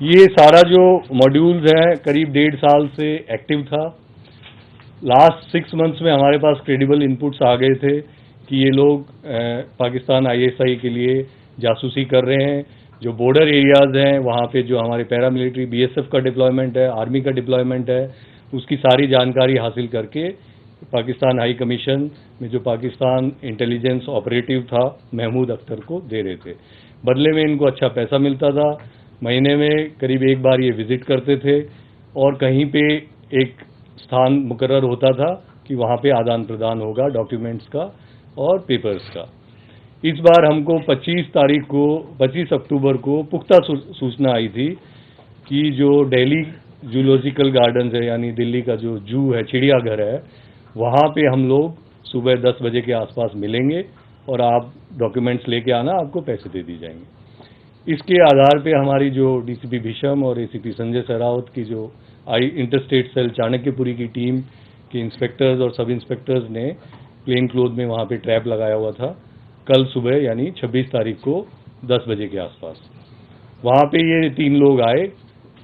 ये सारा जो मॉड्यूल्स है करीब 1.5 साल से एक्टिव था। लास्ट 6 मंथ्स में हमारे पास क्रेडिबल इनपुट्स आ गए थे कि ये लोग पाकिस्तान आईएसआई के लिए जासूसी कर रहे हैं। जो बॉर्डर एरियाज़ हैं वहाँ पे जो हमारे पैरामिलिट्री बीएसएफ का डिप्लॉयमेंट है, आर्मी का डिप्लॉयमेंट है, उसकी सारी जानकारी हासिल करके पाकिस्तान हाई कमीशन में जो पाकिस्तान इंटेलिजेंस ऑपरेटिव था महमूद अख्तर को दे रहे थे। बदले में इनको अच्छा पैसा मिलता था। महीने में करीब एक बार ये विजिट करते थे और कहीं पे एक स्थान मुकर्रर होता था कि वहाँ पे आदान प्रदान होगा डॉक्यूमेंट्स का और पेपर्स का। इस बार हमको 25 अक्टूबर को पुख्ता सूचना आई थी कि जो दिल्ली जूलॉजिकल गार्डन्स है यानी दिल्ली का जो जू है, चिड़ियाघर है, वहाँ पे हम लोग सुबह 10 बजे के आसपास मिलेंगे और आप डॉक्यूमेंट्स लेके आना, आपको पैसे दे दी जाएंगे। इसके आधार पे हमारी जो डीसीपी भीषम और एसीपी संजय सहरावत की जो इंटरस्टेट सेल चाणक्यपुरी की टीम के इंस्पेक्टर्स और सब इंस्पेक्टर्स ने प्लेन क्लोथ में वहाँ पे ट्रैप लगाया हुआ था। कल सुबह यानी 26 तारीख को 10 बजे के आसपास वहाँ पे ये 3 लोग आए।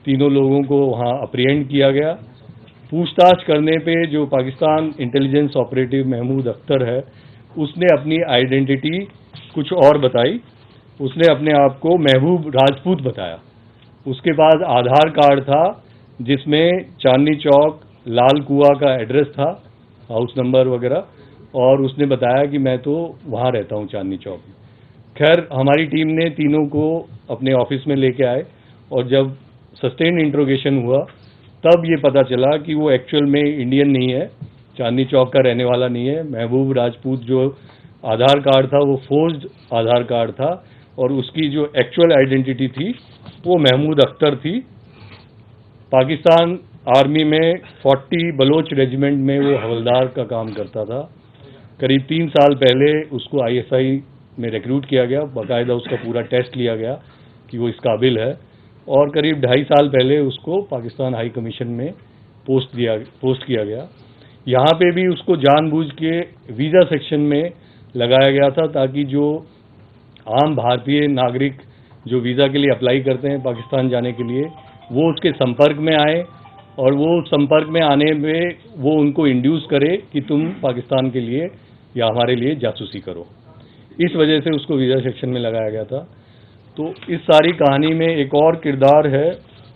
तीनों लोगों को वहाँ अप्रिहेंड किया गया। पूछताछ करने पे जो पाकिस्तान इंटेलिजेंस ऑपरेटिव महमूद अख्तर है, उसने अपनी आइडेंटिटी कुछ और बताई। उसने अपने आप को महबूब राजपूत बताया। उसके पास आधार कार्ड था जिसमें चांदनी चौक लाल कुआं का एड्रेस था, हाउस नंबर वगैरह, और उसने बताया कि मैं तो वहाँ रहता हूँ चांदनी चौक में। खैर हमारी टीम ने तीनों को अपने ऑफिस में लेके आए और जब सस्टेन इंट्रोगेशन हुआ तब ये पता चला कि वो एक्चुअल में इंडियन नहीं है, चांदनी चौक का रहने वाला नहीं है। महबूब राजपूत जो आधार कार्ड था वो फोर्ज्ड आधार कार्ड था और उसकी जो एक्चुअल आइडेंटिटी थी वो महमूद अख्तर थी। पाकिस्तान आर्मी में 40 बलोच रेजिमेंट में वो हवलदार का काम करता था। करीब 3 साल पहले उसको आईएसआई में रिक्रूट किया गया, बाकायदा उसका पूरा टेस्ट लिया गया कि वो इस काबिल है, और करीब 2.5 साल पहले उसको पाकिस्तान हाई कमीशन में पोस्ट किया गया। यहाँ पे भी उसको जानबूझ के वीज़ा सेक्शन में लगाया गया था ताकि जो आम भारतीय नागरिक जो वीज़ा के लिए अप्लाई करते हैं पाकिस्तान जाने के लिए, वो उसके संपर्क में आए और वो संपर्क में आने में वो उनको इंड्यूस करे कि तुम पाकिस्तान के लिए या हमारे लिए जासूसी करो। इस वजह से उसको वीज़ा सेक्शन में लगाया गया था। तो इस सारी कहानी में एक और किरदार है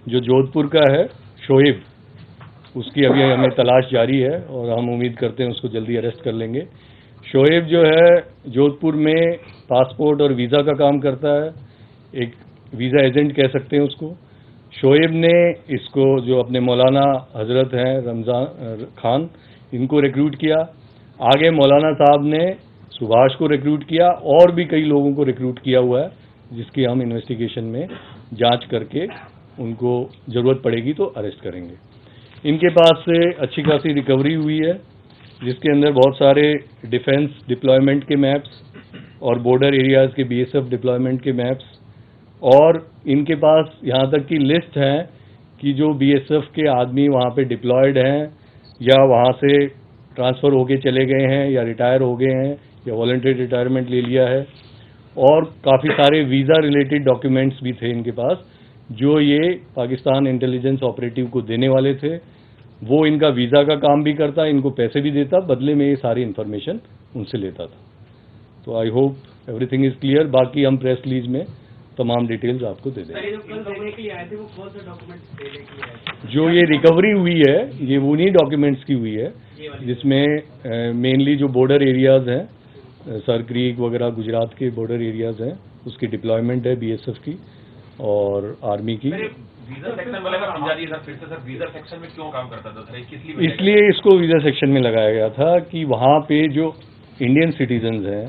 जो जोधपुर का है, शोएब। उसकी अभी हमें तलाश जारी है और हम उम्मीद करते हैं उसको जल्दी अरेस्ट कर लेंगे। शोएब जो है जोधपुर में पासपोर्ट और वीज़ा का काम करता है, एक वीज़ा एजेंट कह सकते हैं उसको। शोएब ने इसको जो अपने मौलाना हजरत हैं रमज़ान खान, इनको रिक्रूट किया। आगे मौलाना साहब ने सुभाष को रिक्रूट किया और भी कई लोगों को रिक्रूट किया हुआ है, जिसकी हम इन्वेस्टिगेशन में जांच करके उनको ज़रूरत पड़ेगी तो अरेस्ट करेंगे। इनके पास से अच्छी खासी रिकवरी हुई है जिसके अंदर बहुत सारे डिफेंस डिप्लॉयमेंट के मैप्स और बॉर्डर एरियाज़ के बीएसएफ डिप्लॉयमेंट के मैप्स, और इनके पास यहाँ तक की लिस्ट है कि जो बीएसएफ के आदमी वहाँ पे डिप्लॉयड हैं या वहाँ से ट्रांसफ़र होके चले गए हैं या रिटायर हो गए हैं या वॉलंटरी रिटायरमेंट ले लिया है, और काफ़ी सारे वीज़ा रिलेटेड डॉक्यूमेंट्स भी थे इनके पास जो ये पाकिस्तान इंटेलिजेंस ऑपरेटिव को देने वाले थे। वो इनका वीज़ा का काम भी करता, इनको पैसे भी देता, बदले में ये सारी इन्फॉर्मेशन उनसे लेता था। तो I hope everything is clear. बाकी हम प्रेस रिलीज में तमाम डिटेल्स आपको दे देंगे। जो ये रिकवरी हुई है ये उन्हीं डॉक्यूमेंट्स की हुई है जिसमें मेनली जो बॉर्डर एरियाज़ हैं, सर क्रीक वगैरह गुजरात के बॉर्डर एरियाज़ हैं, उसकी डिप्लॉयमेंट है बीएसएफ की और आर्मी की। वीजा सेक्शन वाला समझा दिया सर, फिर से सर वीजा सेक्शन में क्यों काम करता था सर, इसलिए इसको वीज़ा सेक्शन में लगाया गया था कि वहाँ पे जो इंडियन सिटीजन्स हैं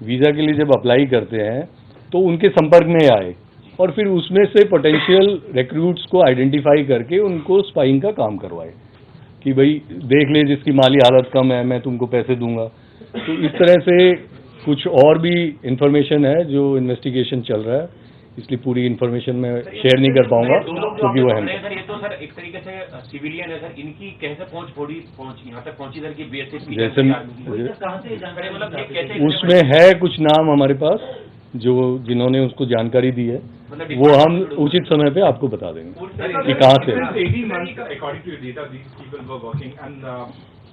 वीज़ा के लिए जब अप्लाई करते हैं तो उनके संपर्क में आए और फिर उसमें से पोटेंशियल रिक्रूट्स को आइडेंटिफाई करके उनको स्पाइंग का काम करवाए कि भाई देख ले जिसकी माली हालत कम है मैं तुमको पैसे दूंगा। तो इस तरह से कुछ और भी इंफॉर्मेशन है जो इन्वेस्टिगेशन चल रहा है, इसलिए पूरी इन्फॉर्मेशन मैं शेयर नहीं कर पाऊंगा क्योंकि वो है सर। ये तो सर एक तरीके से सिविलियन है सर, इनकी कैसे पहुंच यहाँ तक पहुंची सर कि बीएसएफ जैसे उसमें है कुछ नाम हमारे पास जो जिन्होंने उसको जानकारी दी है, मतलब वो हम उचित समय पे आपको बता देंगे कि कहाँ से। Since 18 months, according to your data, these people were working, and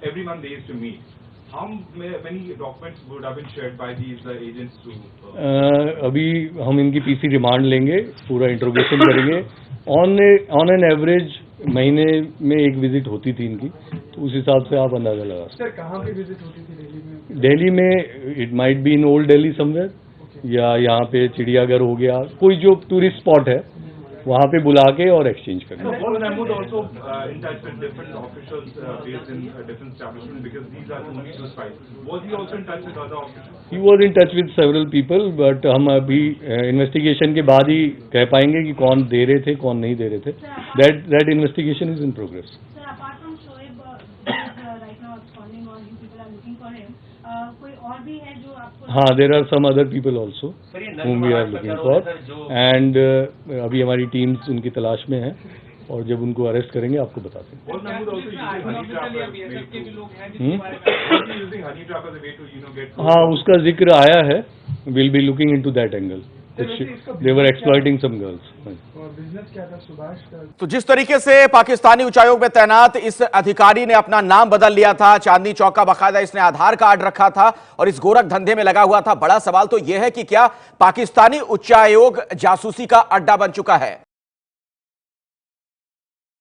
every month they used to meet. How many documents would have been shared by these agents to? अभी हम इनकी पीसी रिमांड लेंगे, पूरा इंट्रोगेशन करेंगे। On an average महीने में एक visit होती थी इनकी, तो उस हिसाब से आप अंदाजा लगा सकते सर कहाँ पे विजिट होती थी दिल्ली में? हैं। दिल्ली में it might be in old Delhi somewhere, या यहाँ पे चिड़ियाघर हो गया, कोई जो टूरिस्ट स्पॉट है वहाँ पे बुला के और एक्सचेंज So करेंगे। was Mahmood also in touch with different officials based in different establishments, because these are only two spies? Was he also in touch with other officials? He was in touch with several people, but हम अभी investigation के बाद ही कह पाएंगे कि कौन दे रहे थे, कौन नहीं दे रहे थे। That investigation is in progress. Sir, apart from Shoaib, who is right now absconding, or you people are looking for him, कोई और भी है जो आपको? हाँ, there are some other people also sir, ये whom we are looking for, and अभी हमारी टीम्स उनकी तलाश में है, और जब उनको अरेस्ट करेंगे आपको बताते हैं। Was Mahmood also using honey trap as a way hmm? was he using honey trap as a way to get? हाँ, उसका जिक्र आया है। We'll be looking into that angle. They were exploiting some girls. और business क्या था सुभाष का? तो जिस तरीके से पाकिस्तानी उच्चायोग में तैनात इस अधिकारी ने अपना नाम बदल लिया था, चांदनी चौक का बाकायदा इसने आधार कार्ड रखा था और इस गोरख धंधे में लगा हुआ था। बड़ा सवाल तो यह है कि क्या पाकिस्तानी उच्चायोग जासूसी का अड्डा बन चुका है?